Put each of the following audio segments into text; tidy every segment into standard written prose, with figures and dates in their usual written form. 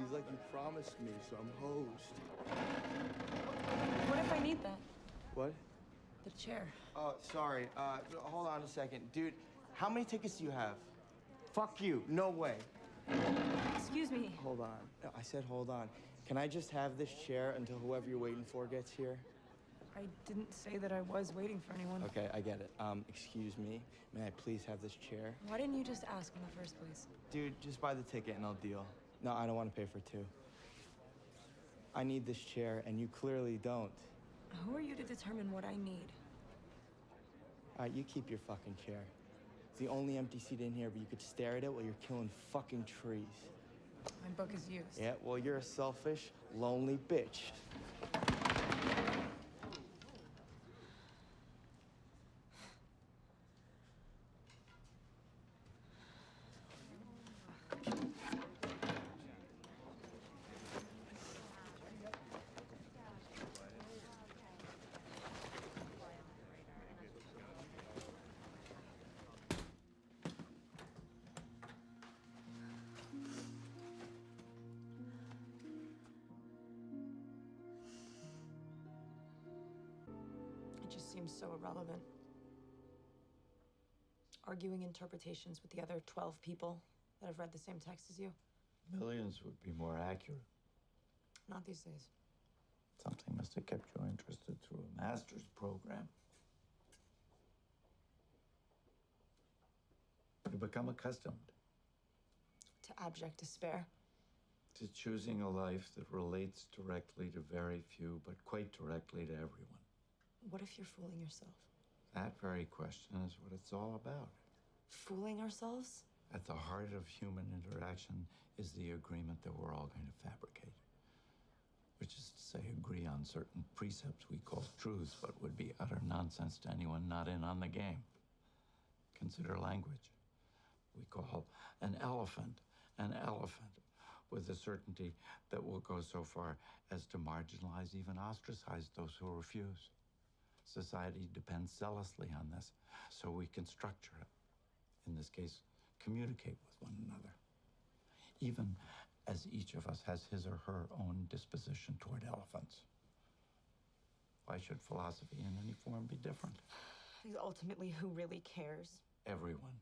He's like, you promised me, so I'm hosed. What if I need that? What? The chair. Oh, sorry. Hold on a second. Dude, how many tickets do you have? Fuck you. No way. Excuse me. Hold on. No, I said hold on. Can I just have this chair until whoever you're waiting for gets here? I didn't say that I was waiting for anyone. Okay, I get it. Excuse me. May I please have this chair? Why didn't you just ask in the first place? Dude, just buy the ticket and I'll deal. No, I don't want to pay for two. I need this chair, and you clearly don't. Who are you to determine what I need? All right, you keep your fucking chair. It's the only empty seat in here, but you could stare at it while you're killing fucking trees. My book is used. Yeah, well, you're a selfish, lonely bitch. It just seems so irrelevant. Arguing interpretations with the other 12 people that have read the same text as you. Millions would be more accurate. Not these days. Something must have kept you interested through a master's program. You become accustomed To abject despair. to choosing a life that relates directly to very few, but quite directly to everyone. What if you're fooling yourself? That very question is what it's all about. Fooling ourselves? At the heart of human interaction is the agreement that we're all going to fabricate. Which is to say, agree on certain precepts we call truths, but would be utter nonsense to anyone not in on the game. Consider language. We call an elephant, with a certainty that will go so far as to marginalize, even ostracize those who refuse. Society depends zealously on this, so we can structure it. In this case, communicate with one another. Even as each of us has his or her own disposition toward elephants. Why should philosophy in any form be different? Ultimately, who really cares? Everyone,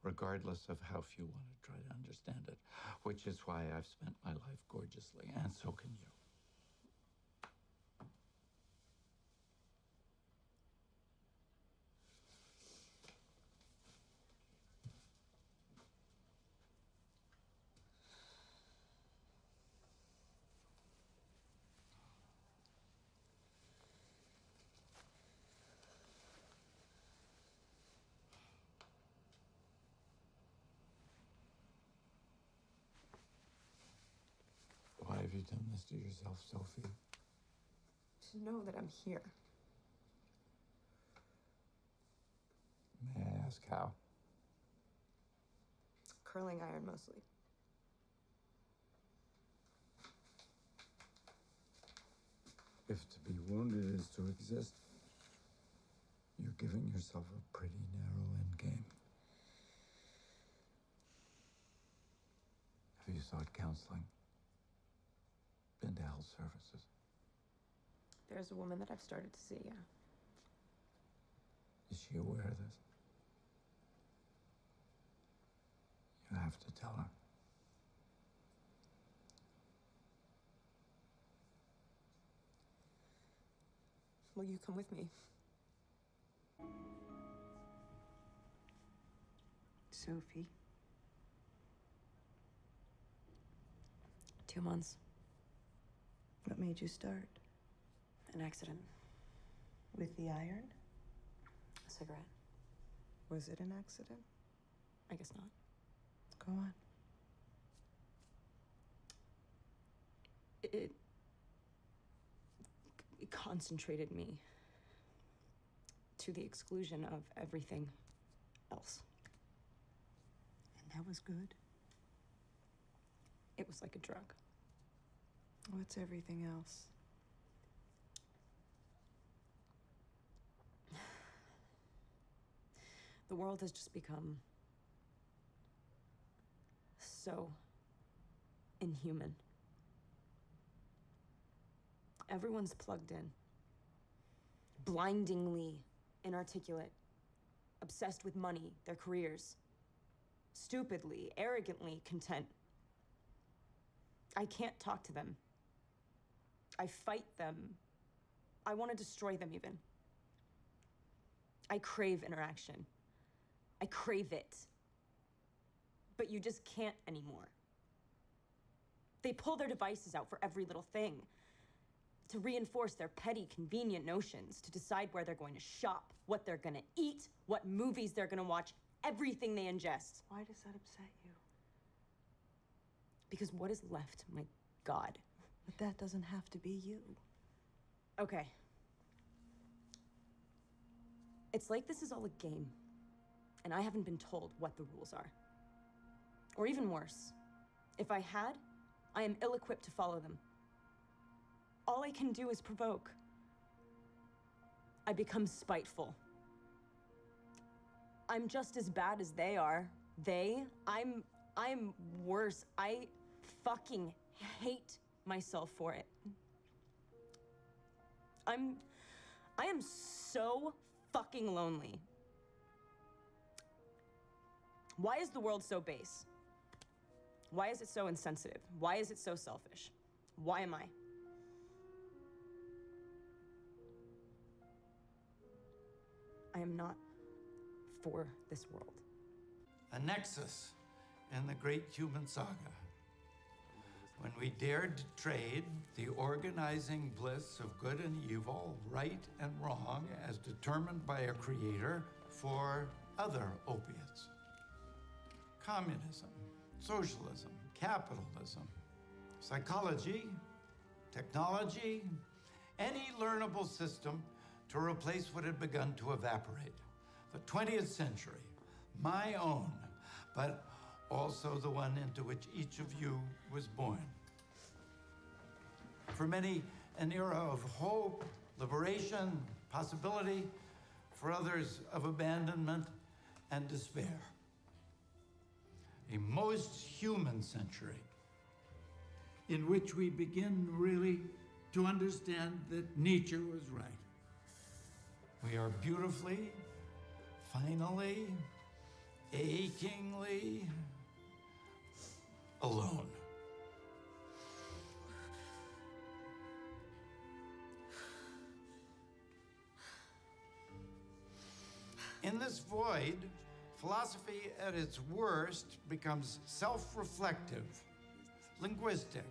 regardless of how few want to try to understand it, which is why I've spent my life gorgeously, and so can you. Why have you done this to yourself, Sophie? To know that I'm here. May I ask how? Curling iron, mostly. If to be wounded is to exist, you're giving yourself a pretty narrow end game. Have you sought counseling? Been to health services? There's a woman that I've started to see, yeah. Is she aware of this? You have to tell her. Will you come with me? Sophie? 2 months. What made you start? An accident. With the iron? A cigarette. Was it an accident? I guess not. Go on. It concentrated me to the exclusion of everything else. And that was good? It was like a drug. What's everything else? The world has just become so inhuman. Everyone's plugged in. Blindingly inarticulate. Obsessed with money, their careers. Stupidly, arrogantly content. I can't talk to them. I fight them. I want to destroy them even. I crave interaction. I crave it. But you just can't anymore. They pull their devices out for every little thing. To reinforce their petty, convenient notions, to decide where they're going to shop, what they're gonna eat, what movies they're gonna watch, everything they ingest. Why does that upset you? Because what is left, my God? But that doesn't have to be you. Okay. It's like this is all a game, and I haven't been told what the rules are. Or even worse, if I had, I am ill-equipped to follow them. All I can do is provoke. I become spiteful. I'm just as bad as they are. I'm worse. I fucking hate myself for it. I am so fucking lonely. Why is the world so base? Why is it so insensitive? Why is it so selfish? Why am I? I am not for this world. A nexus in the great human saga. When we dared to trade the organizing bliss of good and evil, right and wrong, as determined by a creator, for other opiates. Communism, socialism, capitalism, psychology, technology, any learnable system to replace what had begun to evaporate. The 20th century, my own, but also the one into which each of you was born. For many, an era of hope, liberation, possibility. For others, of abandonment and despair. A most human century in which we begin really to understand that Nietzsche was right. We are beautifully, finally, achingly alone. In this void, philosophy at its worst becomes self-reflective, linguistic,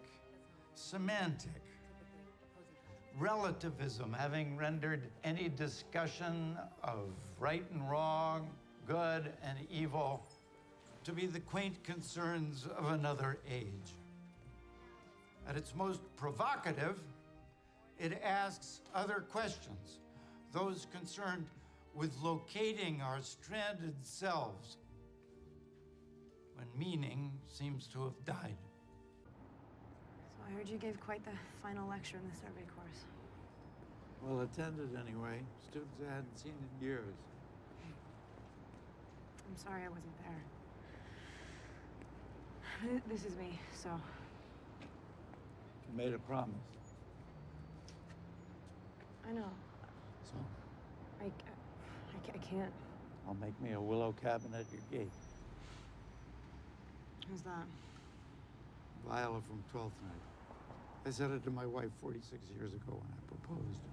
semantic, relativism having rendered any discussion of right and wrong, good and evil, to be the quaint concerns of another age. At its most provocative, it asks other questions, those concerned with locating our stranded selves when meaning seems to have died. So I heard you gave quite the final lecture in the survey course. Well, attended anyway. Students I hadn't seen in years. I'm sorry I wasn't there. This is me, so. You made a promise. I know. So I can't. I'll make me a willow cabin at your gate. Who's that? Viola from 12th night. I said it to my wife 46 years ago when I proposed.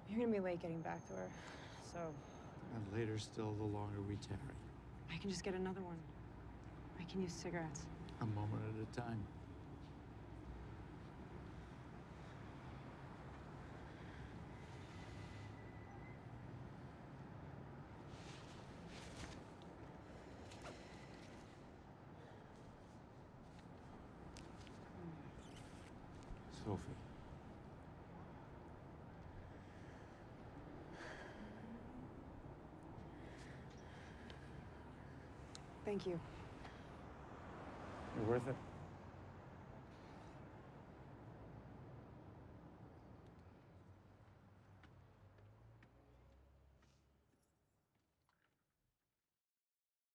You're gonna be late getting back to her, so. And later still, the longer we tarry. I can just get another one. I can use cigarettes. A moment at a time. Sophie. Thank you. You're worth it.